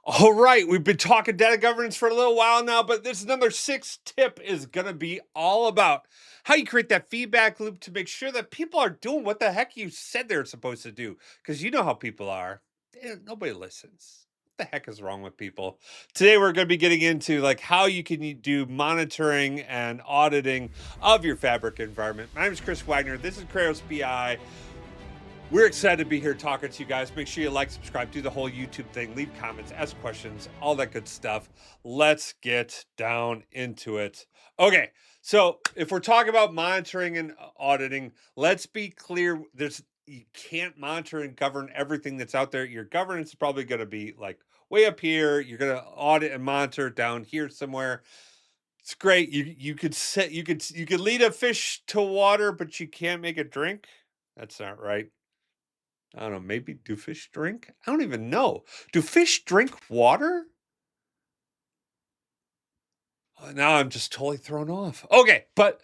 All right, we've been talking data governance for a little while now, but this number 6 tip is going to be all about how you create that feedback loop to make sure that people are doing what the heck you said they're supposed to do. Because you know how people are. Nobody listens. What the heck is wrong with people? Today, we're going to be getting into like how you can do monitoring and auditing of your Fabric environment. My name is Chris Wagner. This is Kratos BI. We're excited to be here talking to you guys. Make sure you like, subscribe, do the whole YouTube thing, leave comments, ask questions, all that good stuff. Let's get down into it. Okay, so if we're talking about monitoring and auditing, let's be clear. You can't monitor and govern everything that's out there. Your governance is probably going to be like way up here. You're going to audit and monitor down here somewhere. It's great. You could lead a fish to water, but you can't make it drink. That's not right. I don't know, maybe do fish drink? I don't even know. Do fish drink water? Now I'm just totally thrown off. Okay, but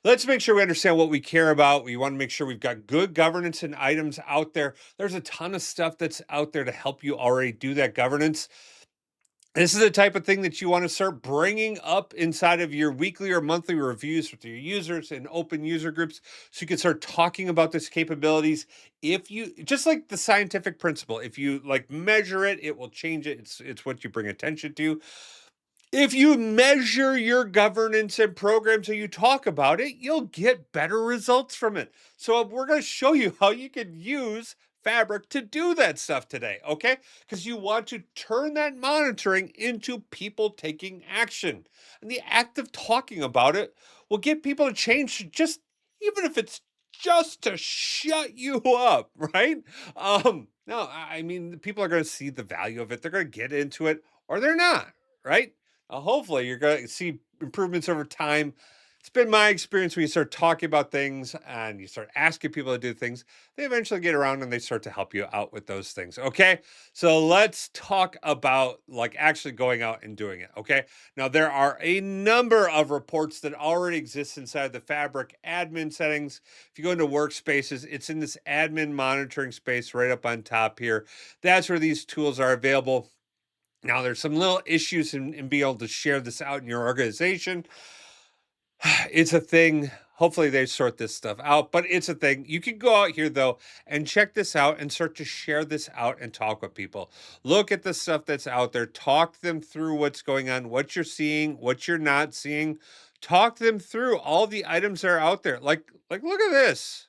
let's make sure we understand what we care about. We want to make sure we've got good governance and items out there. There's a ton of stuff that's out there to help you already do that governance. This is the type of thing that you want to start bringing up inside of your weekly or monthly reviews with your users and open user groups so you can start talking about this capabilities. If you just like the scientific principle, if you like measure it, it will change it. It's what you bring attention to. If you measure your governance and programs and you talk about it, you'll get better results from it. So we're going to show you how you can use Fabric to do that stuff today, okay? Because you want to turn that monitoring into people taking action. And the act of talking about it will get people to change, just even if it's just to shut you up, right? No, I mean, people are going to see the value of it. They're going to get into it or they're not, right? Hopefully, you're going to see improvements over time. It's been my experience when you start talking about things and you start asking people to do things, they eventually get around and they start to help you out with those things. Okay. So let's talk about like actually going out and doing it. Okay. Now, there are a number of reports that already exist inside the Fabric admin settings. If you go into workspaces, it's in this admin monitoring space right up on top here. That's where these tools are available. Now, there's some little issues in being able to share this out in your organization. It's a thing. Hopefully, they sort this stuff out, but it's a thing. You can go out here, though, and check this out and start to share this out and talk with people. Look at the stuff that's out there. Talk them through what's going on, what you're seeing, what you're not seeing. Talk them through all the items that are out there. Like look at this.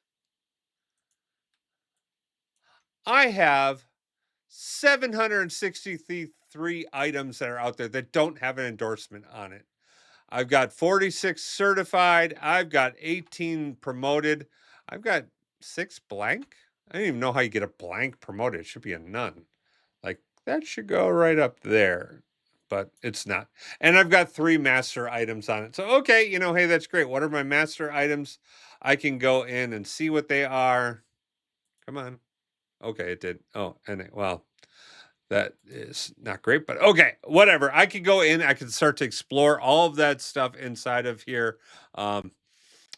I have 763 items that are out there that don't have an endorsement on it. I've got 46 certified. I've got 18 promoted. I've got 6 blank. I don't even know how you get a blank promoted. It should be a none. Like that should go right up there, but it's not. And I've got 3 master items on it. So, okay, hey, that's great. What are my master items? I can go in and see what they are. Come on. Okay, it did. Oh, well, that is not great, but okay, whatever. I could go in, I can start to explore all of that stuff inside of here. Um,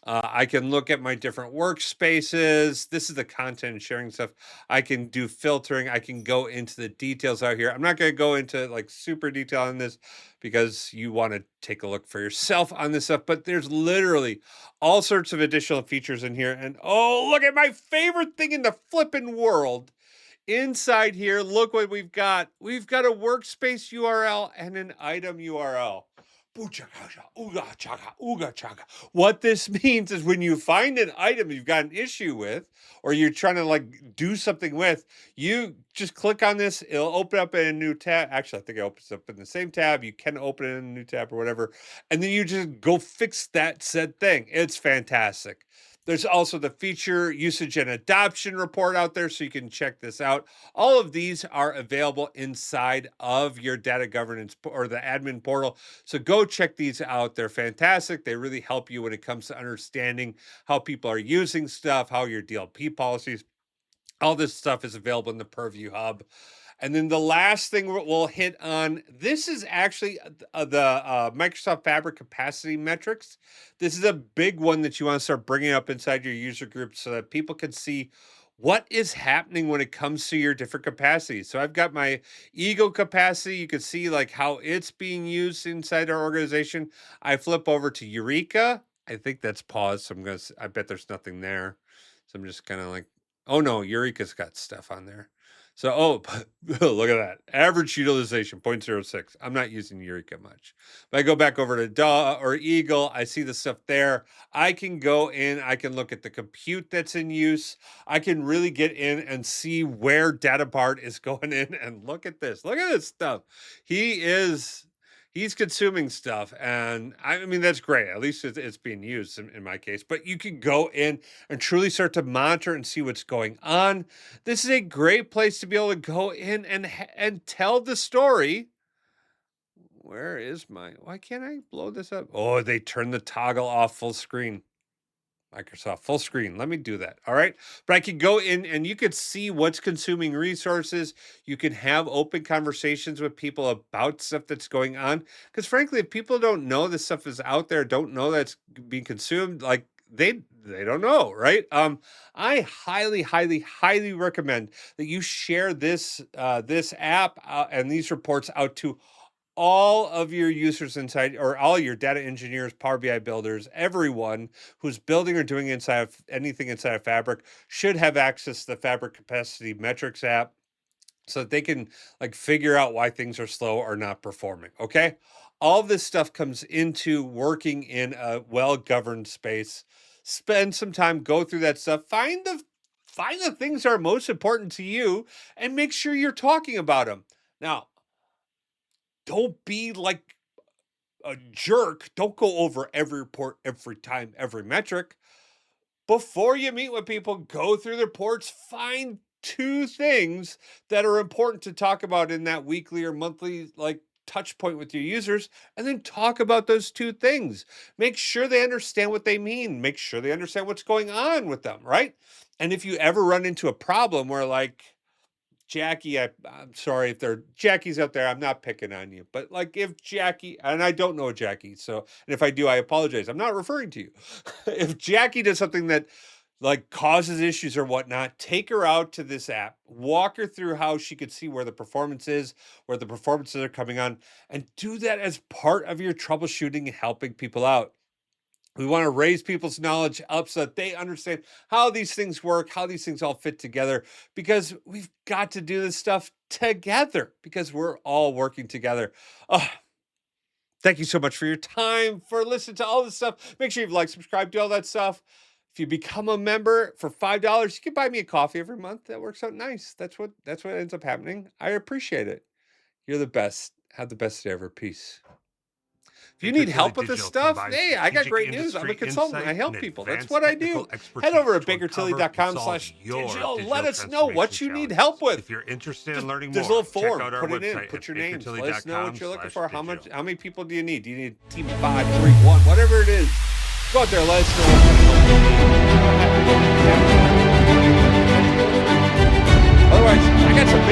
I can look at my different workspaces. This is the content and sharing stuff. I can do filtering. I can go into the details out here. I'm not going to go into like super detail on this because you want to take a look for yourself on this stuff, but there's literally all sorts of additional features in here. And oh, look at my favorite thing in the flippin' world. Inside here, look what we've got. We've got a workspace URL and an item URL. What this means is when you find an item you've got an issue with, or you're trying to like do something with, you just click on this. It'll open up in a new tab. Actually, I think it opens up in the same tab. You can open it in a new tab or whatever. And then you just go fix that said thing. It's fantastic. There's also the feature usage and adoption report out there, so you can check this out. All of these are available inside of your data governance or the admin portal. So go check these out. They're fantastic. They really help you when it comes to understanding how people are using stuff, how your DLP policies, all this stuff is available in the Purview Hub. And then the last thing we'll hit on, this is actually the Microsoft Fabric capacity metrics. This is a big one that you want to start bringing up inside your user group so that people can see what is happening when it comes to your different capacities. So I've got my ego capacity. You can see like how it's being used inside our organization. I flip over to Eureka. I think that's paused. So I bet there's nothing there. So I'm just kind of like, oh no, Eureka's got stuff on there. So, oh, look at that. Average utilization, 0.06. I'm not using Eureka much. If I go back over to DAW or Eagle, I see the stuff there. I can go in, I can look at the compute that's in use. I can really get in and see where data part is going in, and look at this. Look at this stuff. He's consuming stuff, and I mean that's great. At least it's being used in my case. But you can go in and truly start to monitor and see what's going on. This is a great place to be able to go in and tell the story. Where is why can't I blow this up? Oh, they turned the toggle off full screen. Microsoft full screen. Let me do that. All right. But I can go in and you could see what's consuming resources. You can have open conversations with people about stuff that's going on. Because frankly, if people don't know this stuff is out there, don't know that's being consumed, like they don't know, right? I highly, highly, highly recommend that you share this this app and these reports out to all of your users inside, or all your data engineers, Power BI builders, everyone who's building or doing anything inside of Fabric should have access to the Fabric Capacity Metrics app so that they can like figure out why things are slow or not performing. Okay. All this stuff comes into working in a well-governed space. Spend some time, go through that stuff, find the things that are most important to you and make sure you're talking about them. Now, don't be like a jerk. Don't go over every report, every time, every metric. Before you meet with people, go through the reports, find 2 things that are important to talk about in that weekly or monthly like touch point with your users, and then talk about those 2 things. Make sure they understand what they mean. Make sure they understand what's going on with them, right? And if you ever run into a problem where like Jackie, I'm sorry if Jackie's out there. I'm not picking on you, but like if Jackie, and I don't know Jackie, so, and if I do, I apologize. I'm not referring to you. If Jackie does something that like causes issues or whatnot, take her out to this app, walk her through how she could see where the performance is, where the performances are coming on, and do that as part of your troubleshooting and helping people out. We want to raise people's knowledge up so that they understand how these things work, how these things all fit together, because we've got to do this stuff together because we're all working together. Oh, thank you so much for your time, for listening to all this stuff. Make sure you've liked, subscribed, do all that stuff. If you become a member for $5, you can buy me a coffee every month. That works out nice. That's what ends up happening. I appreciate it. You're the best. Have the best day ever. Peace. If you need help with this stuff, hey, I got great news. I'm a consultant. I help people. That's what I do. Head over to bakertilly.com/digital. Let us know what you need help with. If you're interested in learning more, there's a little form. check out our Put it website in. Put at your names. Let us know what you're looking for. How many people do you need? Do you need a team of 5, 3, 1, whatever it is? Go out there. Let us know what you need. Otherwise, I got some